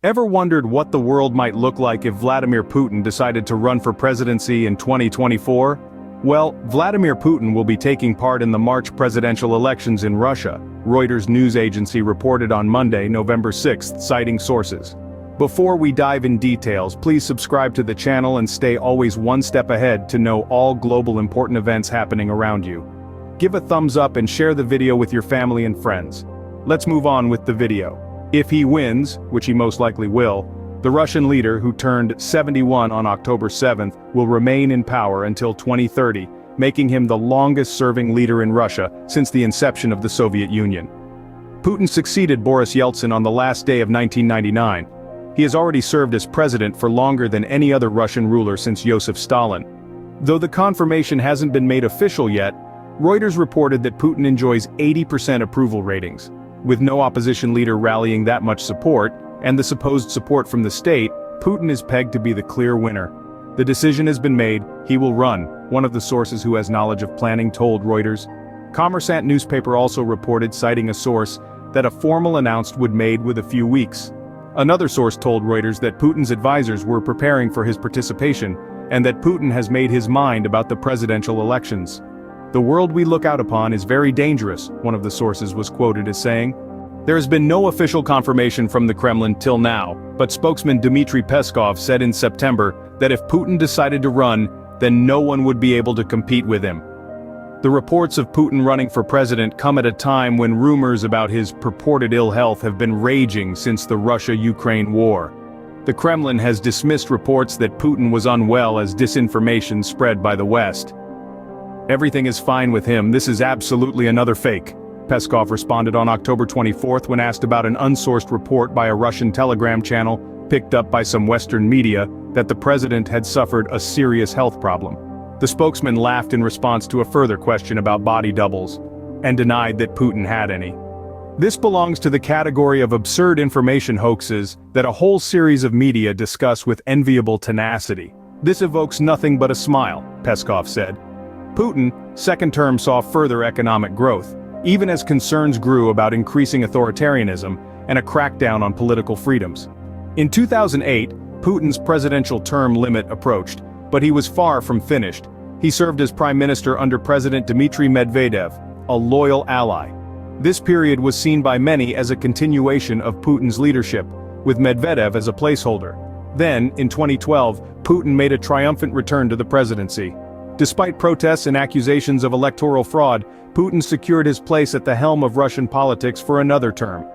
Ever wondered what the world might look like if Vladimir Putin decided to run for presidency in 2024? Well, Vladimir Putin will be taking part in the March presidential elections in Russia, Reuters news agency reported on Monday, November 6, citing sources. Before we dive in details, please subscribe to the channel and stay always one step ahead to know all global important events happening around you. Give a thumbs up and share the video with your family and friends. Let's move on with the video. If he wins, which he most likely will, the Russian leader, who turned 71 on October 7, will remain in power until 2030, making him the longest-serving leader in Russia since the inception of the Soviet Union. Putin succeeded Boris Yeltsin on the last day of 1999. He has already served as president for longer than any other Russian ruler since Joseph Stalin. Though the confirmation hasn't been made official yet, Reuters reported that Putin enjoys 80% approval ratings. With no opposition leader rallying that much support, and the supposed support from the state, Putin is pegged to be the clear winner. The decision has been made, he will run, one of the sources who has knowledge of planning told Reuters. Kommersant newspaper also reported, citing a source, that a formal announcement would be made with a few weeks. Another source told Reuters that Putin's advisors were preparing for his participation, and that Putin has made his mind about the presidential elections. "The world we look out upon is very dangerous," one of the sources was quoted as saying. There has been no official confirmation from the Kremlin till now, but spokesman Dmitry Peskov said in September that if Putin decided to run, then no one would be able to compete with him. The reports of Putin running for president come at a time when rumors about his purported ill health have been raging since the Russia-Ukraine war. The Kremlin has dismissed reports that Putin was unwell as disinformation spread by the West. "Everything is fine with him, this is absolutely another fake," Peskov responded on October 24 when asked about an unsourced report by a Russian Telegram channel, picked up by some Western media, that the president had suffered a serious health problem. The spokesman laughed in response to a further question about body doubles, and denied that Putin had any. This belongs to the category of absurd information hoaxes that a whole series of media discuss with enviable tenacity. "This evokes nothing but a smile," Peskov said. Putin's second term saw further economic growth, even as concerns grew about increasing authoritarianism and a crackdown on political freedoms. In 2008, Putin's presidential term limit approached, but he was far from finished. He served as prime minister under President Dmitry Medvedev, a loyal ally. This period was seen by many as a continuation of Putin's leadership, with Medvedev as a placeholder. Then, in 2012, Putin made a triumphant return to the presidency. Despite protests and accusations of electoral fraud, Putin secured his place at the helm of Russian politics for another term.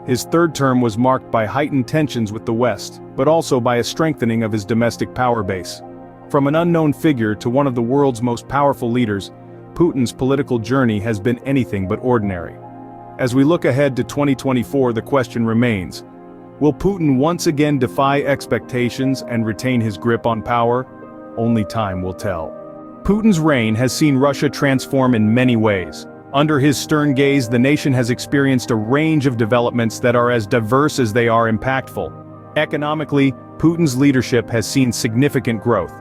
His third term was marked by heightened tensions with the West, but also by a strengthening of his domestic power base. From an unknown figure to one of the world's most powerful leaders, Putin's political journey has been anything but ordinary. As we look ahead to 2024, the question remains: will Putin once again defy expectations and retain his grip on power? Only time will tell. Putin's reign has seen Russia transform in many ways. Under his stern gaze, the nation has experienced a range of developments that are as diverse as they are impactful. Economically, Putin's leadership has seen significant growth.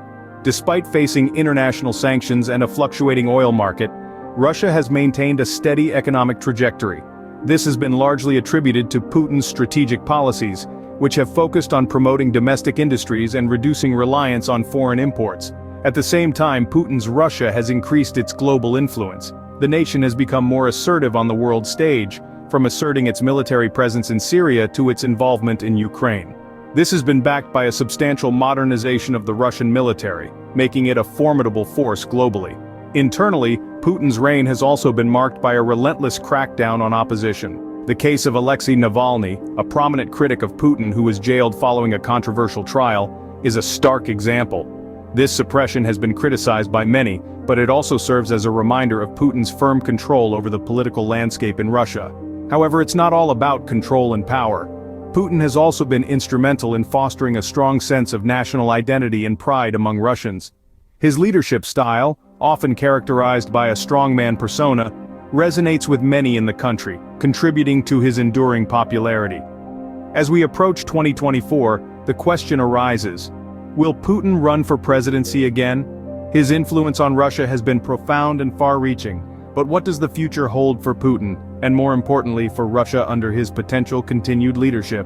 Despite facing international sanctions and a fluctuating oil market, Russia has maintained a steady economic trajectory. This has been largely attributed to Putin's strategic policies, which have focused on promoting domestic industries and reducing reliance on foreign imports. At the same time, Putin's Russia has increased its global influence. The nation has become more assertive on the world stage, from asserting its military presence in Syria to its involvement in Ukraine. This has been backed by a substantial modernization of the Russian military, making it a formidable force globally. Internally, Putin's reign has also been marked by a relentless crackdown on opposition. The case of Alexei Navalny, a prominent critic of Putin who was jailed following a controversial trial, is a stark example. This suppression has been criticized by many, but it also serves as a reminder of Putin's firm control over the political landscape in Russia. However, it's not all about control and power. Putin has also been instrumental in fostering a strong sense of national identity and pride among Russians. His leadership style, often characterized by a strongman persona, resonates with many in the country, contributing to his enduring popularity. As we approach 2024, the question arises: will Putin run for presidency again? His influence on Russia has been profound and far-reaching, but what does the future hold for Putin, and more importantly for Russia under his potential continued leadership?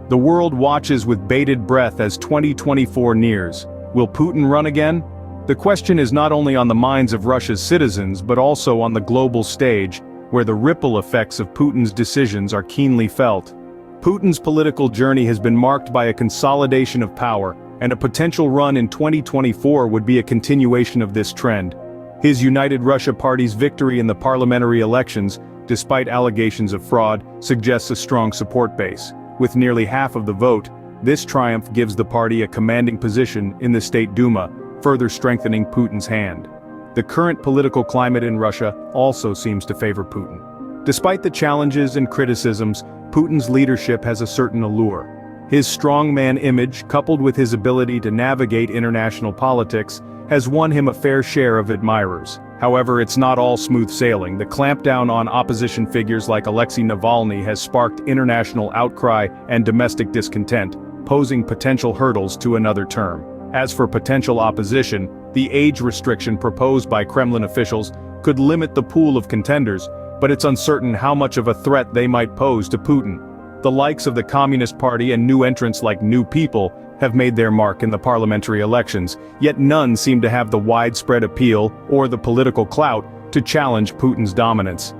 The world watches with bated breath as 2024 nears. Will Putin run again? The question is not only on the minds of Russia's citizens but also on the global stage, where the ripple effects of Putin's decisions are keenly felt. Putin's political journey has been marked by a consolidation of power, and a potential run in 2024 would be a continuation of this trend. His United Russia Party's victory in the parliamentary elections, despite allegations of fraud, suggests a strong support base. With nearly half of the vote, this triumph gives the party a commanding position in the State Duma, further strengthening Putin's hand. The current political climate in Russia also seems to favor Putin. Despite the challenges and criticisms, Putin's leadership has a certain allure. His strongman image, coupled with his ability to navigate international politics, has won him a fair share of admirers. However, it's not all smooth sailing. The clampdown on opposition figures like Alexei Navalny has sparked international outcry and domestic discontent, posing potential hurdles to another term. As for potential opposition, the age restriction proposed by Kremlin officials could limit the pool of contenders, but it's uncertain how much of a threat they might pose to Putin. The likes of the Communist Party and new entrants like New People have made their mark in the parliamentary elections, yet none seem to have the widespread appeal or the political clout to challenge Putin's dominance.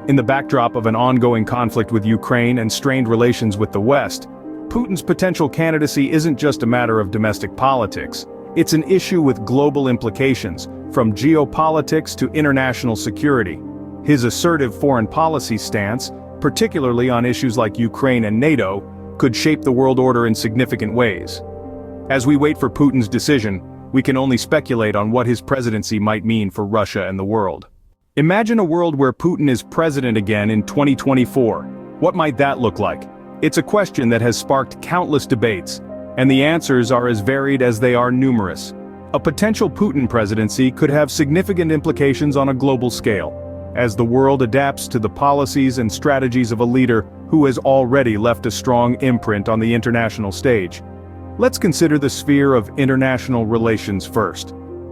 In the backdrop of an ongoing conflict with Ukraine and strained relations with the West, Putin's potential candidacy isn't just a matter of domestic politics. It's an issue with global implications, from geopolitics to international security. His assertive foreign policy stance, particularly on issues like Ukraine and NATO, could shape the world order in significant ways. As we wait for Putin's decision, we can only speculate on what his presidency might mean for Russia and the world. Imagine a world where Putin is president again in 2024. What might that look like? It's a question that has sparked countless debates, and the answers are as varied as they are numerous. A potential Putin presidency could have significant implications on a global scale, as the world adapts to the policies and strategies of a leader who has already left a strong imprint on the international stage. Let's consider the sphere of international relations first.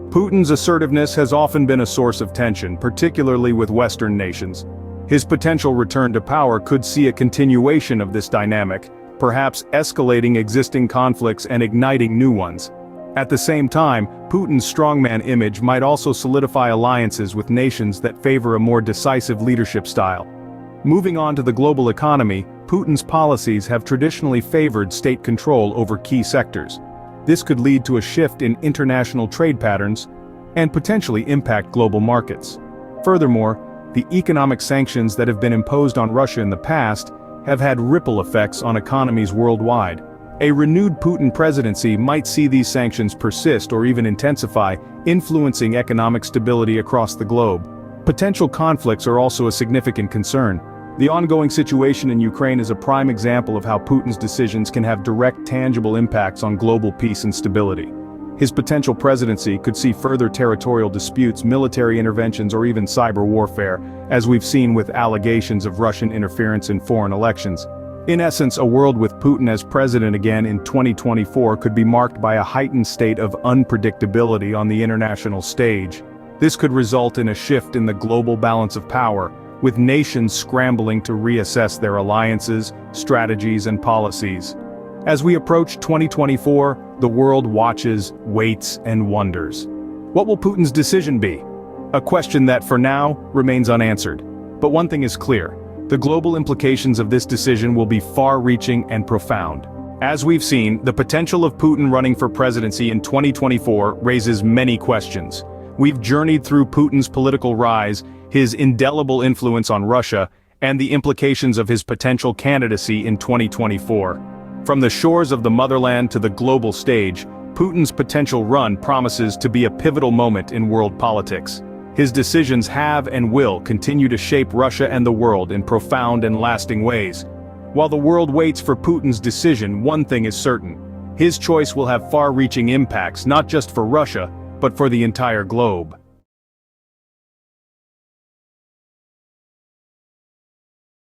Putin's assertiveness has often been a source of tension, particularly with Western nations. His potential return to power could see a continuation of this dynamic, perhaps escalating existing conflicts and igniting new ones. At the same time, Putin's strongman image might also solidify alliances with nations that favor a more decisive leadership style. Moving on to the global economy, Putin's policies have traditionally favored state control over key sectors. This could lead to a shift in international trade patterns and potentially impact global markets. Furthermore, the economic sanctions that have been imposed on Russia in the past have had ripple effects on economies worldwide. A renewed Putin presidency might see these sanctions persist or even intensify, influencing economic stability across the globe. Potential conflicts are also a significant concern. The ongoing situation in Ukraine is a prime example of how Putin's decisions can have direct, tangible impacts on global peace and stability. His potential presidency could see further territorial disputes, military interventions, or even cyber warfare, as we've seen with allegations of Russian interference in foreign elections. In essence, a world with Putin as president again in 2024 could be marked by a heightened state of unpredictability on the international stage. This could result in a shift in the global balance of power, with nations scrambling to reassess their alliances, strategies, and policies. As we approach 2024, the world watches, waits, and wonders. What will Putin's decision be? A question that, for now, remains unanswered. But one thing is clear: the global implications of this decision will be far-reaching and profound. As we've seen, the potential of Putin running for presidency in 2024 raises many questions. We've journeyed through Putin's political rise, his indelible influence on Russia, and the implications of his potential candidacy in 2024. From the shores of the motherland to the global stage, Putin's potential run promises to be a pivotal moment in world politics. His decisions have and will continue to shape Russia and the world in profound and lasting ways. While the world waits for Putin's decision, one thing is certain: his choice will have far-reaching impacts not just for Russia, but for the entire globe.